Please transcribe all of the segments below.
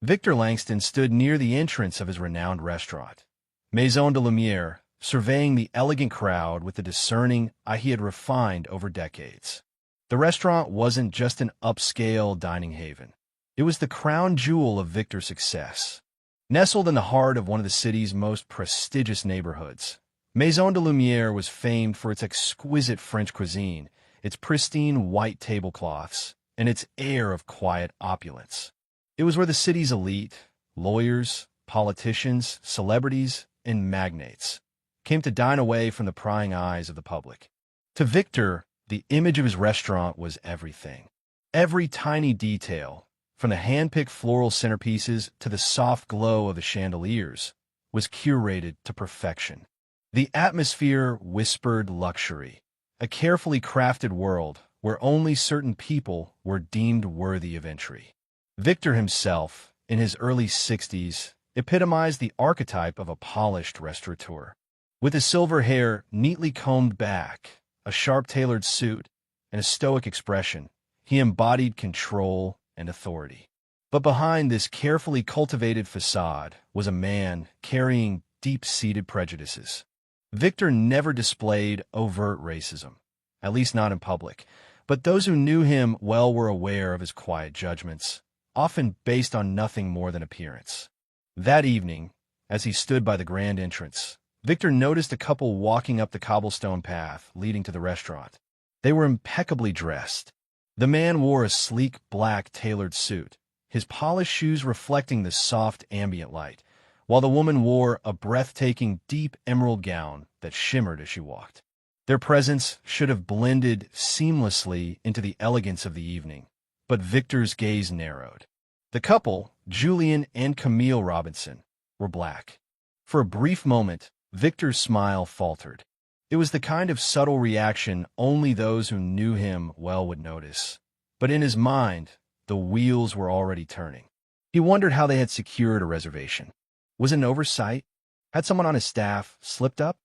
Victor Langston stood near the entrance of his renowned restaurant, Maison de Lumière, surveying the elegant crowd with the discerning eye he had refined over decades. The restaurant wasn't just an upscale dining haven. It was the crown jewel of Victor's success. Nestled in the heart of one of the city's most prestigious neighborhoods, Maison de Lumière was famed for its exquisite French cuisine, its pristine white tablecloths, and its air of quiet opulence. It was where the city's elite, lawyers, politicians, celebrities, and magnates came to dine away from the prying eyes of the public. To Victor, the image of his restaurant was everything. Every tiny detail, from the hand-picked floral centerpieces to the soft glow of the chandeliers, was curated to perfection. The atmosphere whispered luxury, a carefully crafted world where only certain people were deemed worthy of entry. Victor himself, in his early 60s, epitomized the archetype of a polished restaurateur. With his silver hair neatly combed back, a sharp-tailored suit, and a stoic expression, he embodied control and authority. But behind this carefully cultivated facade was a man carrying deep-seated prejudices. Victor never displayed overt racism, at least not in public, but those who knew him well were aware of his quiet judgments, often based on nothing more than appearance. That evening, as he stood by the grand entrance, Victor noticed a couple walking up the cobblestone path leading to the restaurant. They were impeccably dressed. The man wore a sleek black tailored suit, his polished shoes reflecting the soft ambient light, while the woman wore a breathtaking deep emerald gown that shimmered as she walked. Their presence should have blended seamlessly into the elegance of the evening, but Victor's gaze narrowed. The couple, Julian and Camille Robinson, were black. For a brief moment, Victor's smile faltered. It was the kind of subtle reaction only those who knew him well would notice. But in his mind, the wheels were already turning. He wondered how they had secured a reservation. Was it an oversight? Had someone on his staff slipped up?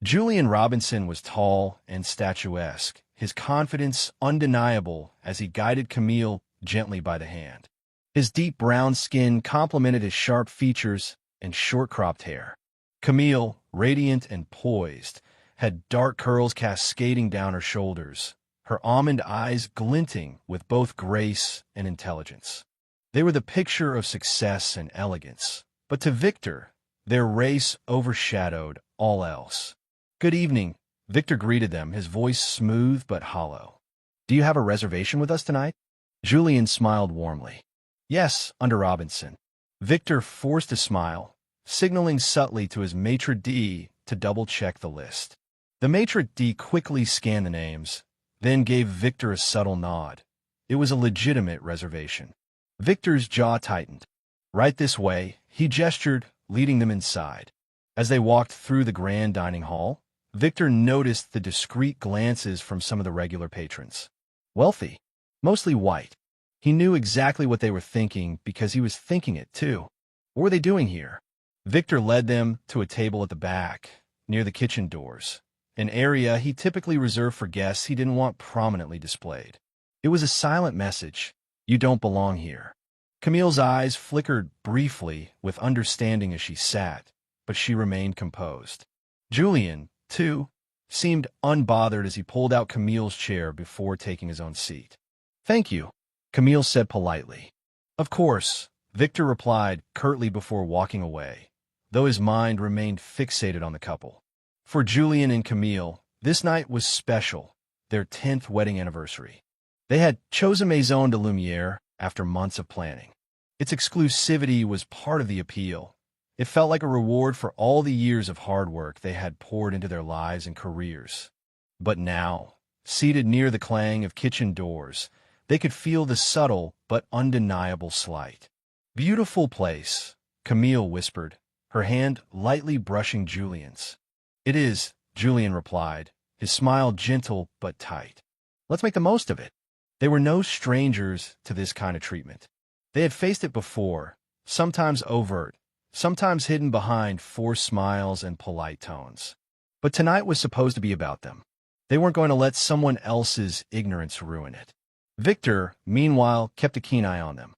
Julian Robinson was tall and statuesque, his confidence undeniable as he guided Camille gently by the hand. His deep brown skin complemented his sharp features and short-cropped hair. Camille, radiant and poised, had dark curls cascading down her shoulders, her almond eyes glinting with both grace and intelligence. They were the picture of success and elegance, but to Victor, their race overshadowed all else. "Good evening," Victor greeted them, his voice smooth but hollow. "Do you have a reservation with us tonight?" Julian smiled warmly. "Yes, under Robinson." Victor forced a smile, signaling subtly to his maitre d' to double-check the list. The maitre d' quickly scanned the names, then gave Victor a subtle nod. It was a legitimate reservation. Victor's jaw tightened. "Right this way," he gestured, leading them inside. As they walked through the grand dining hall, Victor noticed the discreet glances from some of the regular patrons. Wealthy, mostly white. He knew exactly what they were thinking because he was thinking it too. What were they doing here? Victor led them to a table at the back, near the kitchen doors, an area he typically reserved for guests he didn't want prominently displayed. It was a silent message: "You don't belong here." Camille's eyes flickered briefly with understanding as she sat, but she remained composed. Julian, too, seemed unbothered as he pulled out Camille's chair before taking his own seat. "Thank you," Camille said politely. "Of course," Victor replied curtly before walking away, though his mind remained fixated on the couple. For Julian and Camille, this night was special, their 10th wedding anniversary. They had chosen Maison de Lumière after months of planning. Its exclusivity was part of the appeal. It felt like a reward for all the years of hard work they had poured into their lives and careers. But now, seated near the clang of kitchen doors, they could feel the subtle but undeniable slight. "Beautiful place," Camille whispered, her hand lightly brushing Julian's. "It is," Julian replied, his smile gentle but tight. "Let's make the most of it." They were no strangers to this kind of treatment. They had faced it before, sometimes overt, sometimes hidden behind forced smiles and polite tones. But tonight was supposed to be about them. They weren't going to let someone else's ignorance ruin it. Victor, meanwhile, kept a keen eye on them.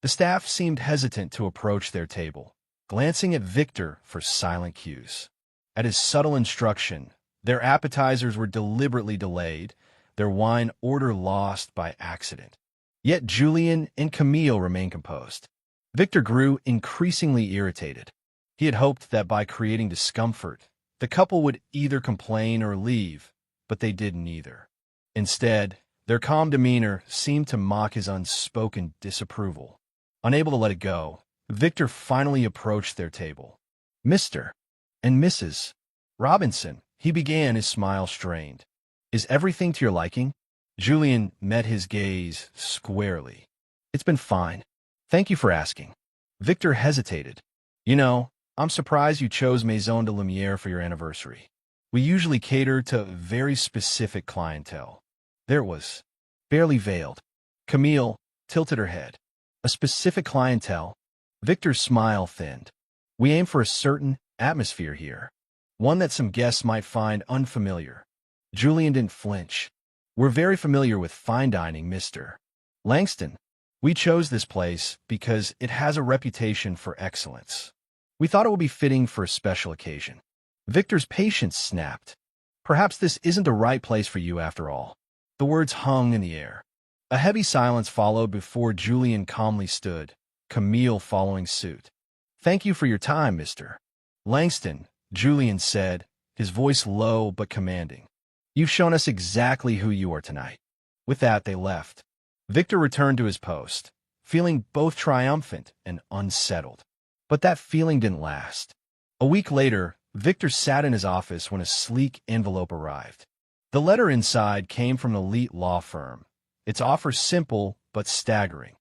The staff seemed hesitant to approach their table, glancing at Victor for silent cues. At his subtle instruction, their appetizers were deliberately delayed, their wine order lost by accident. Yet Julian and Camille remained composed. Victor grew increasingly irritated. He had hoped that by creating discomfort, the couple would either complain or leave, but they did neither. Instead, their calm demeanor seemed to mock his unspoken disapproval. Unable to let it go, Victor finally approached their table. "Mr. and Mrs. Robinson," he began, his smile strained. "Is everything to your liking?" Julian met his gaze squarely. "It's been fine. Thank you for asking." Victor hesitated. "You know, I'm surprised you chose Maison de Lumière for your anniversary. We usually cater to very specific clientele." There it was, barely veiled. Camille tilted her head. "A specific clientele?" Victor's smile thinned. "We aim for a certain atmosphere here, one that some guests might find unfamiliar." Julian didn't flinch. "We're very familiar with fine dining, Mr. Langston. We chose this place because it has a reputation for excellence. We thought it would be fitting for a special occasion." Victor's patience snapped. "Perhaps this isn't the right place for you after all." The words hung in the air. A heavy silence followed before Julian calmly stood, Camille following suit. "Thank you for your time, Mr. Langston," Julian said, his voice low but commanding. "You've shown us exactly who you are tonight." With that, they left. Victor returned to his post, feeling both triumphant and unsettled. But that feeling didn't last. A week later, Victor sat in his office when a sleek envelope arrived. The letter inside came from an elite law firm, its offer simple but staggering.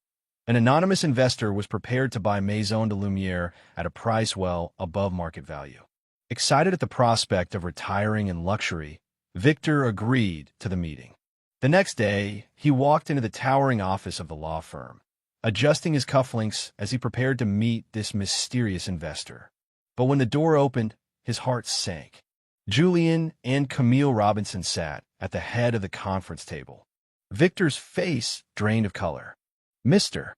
An anonymous investor was prepared to buy Maison de Lumière at a price well above market value. Excited at the prospect of retiring in luxury, Victor agreed to the meeting. The next day, he walked into the towering office of the law firm, adjusting his cufflinks as he prepared to meet this mysterious investor. But when the door opened, his heart sank. Julian and Camille Robinson sat at the head of the conference table. Victor's face drained of color. "Mr.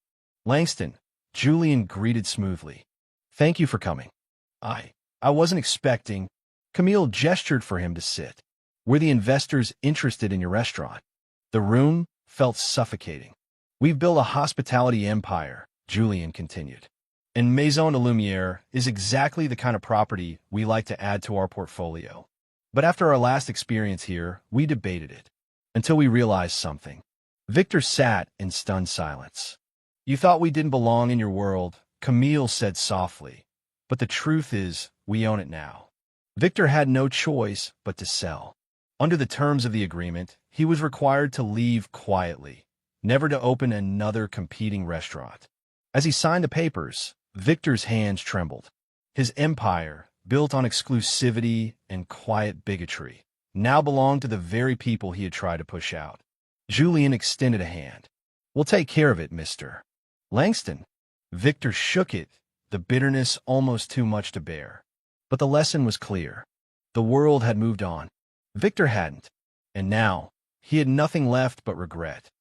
Langston," Julian greeted smoothly. "Thank you for coming." I wasn't expecting." Camille gestured for him to sit. "Were the investors interested in your restaurant?" The room felt suffocating. "We've built a hospitality empire," Julian continued. "And Maison de Lumière is exactly the kind of property we like to add to our portfolio. But after our last experience here, we debated it, until we realized something." Victor sat in stunned silence. "You thought we didn't belong in your world," Camille said softly. "But the truth is, we own it now." Victor had no choice but to sell. Under the terms of the agreement, he was required to leave quietly, never to open another competing restaurant. As he signed the papers, Victor's hands trembled. His empire, built on exclusivity and quiet bigotry, now belonged to the very people he had tried to push out. Julian extended a hand. "We'll take care of it, Mr. Langston." Victor shook it, the bitterness almost too much to bear. But the lesson was clear. The world had moved on. Victor hadn't. And now, he had nothing left but regret.